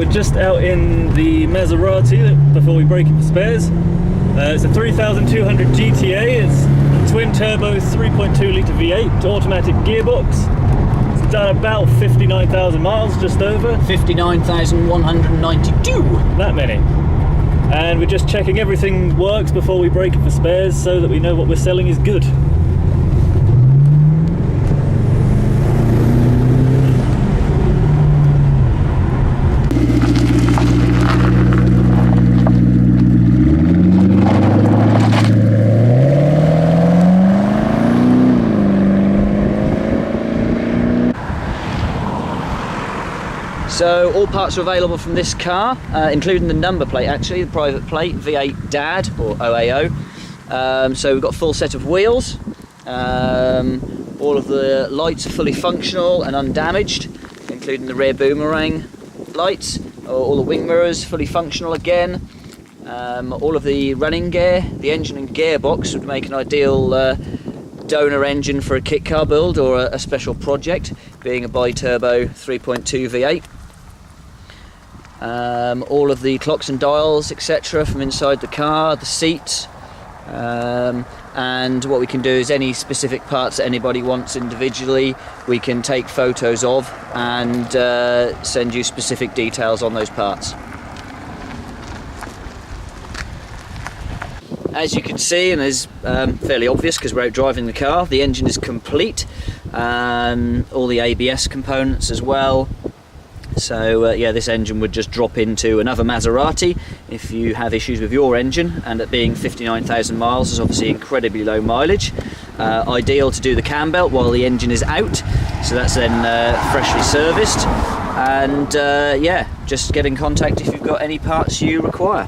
we're just out in the Maserati before we break it for spares. It's a 3200 GTA, it's twin turbo 3.2 litre V8 automatic gearbox. It's done about 59,000 miles, just over. 59,192. That many. And we're just checking everything works before we break it for spares so that we know what we're selling is good. So all parts are available from this car, including the number plate actually, the private plate, V8 DAD or OAO. So we've got a full set of wheels. All of the lights are fully functional and undamaged, including the rear boomerang lights. All the wing mirrors fully functional again. All of the running gear, the engine and gearbox would make an ideal donor engine for a kit car build or a special project, being a bi-turbo 3.2 V8. All of the clocks and dials, etc., from inside the car, the seats, and what we can do is any specific parts that anybody wants individually, we can take photos of and send you specific details on those parts. As you can see, and is fairly obvious because we're out driving the car, the engine is complete, all the ABS components as well. So yeah, this engine would just drop into another Maserati if you have issues with your engine, and it being 59,000 miles is obviously incredibly low mileage. Ideal to do the cam belt while the engine is out, so that's then freshly serviced. And yeah, just get in contact if you've got any parts you require.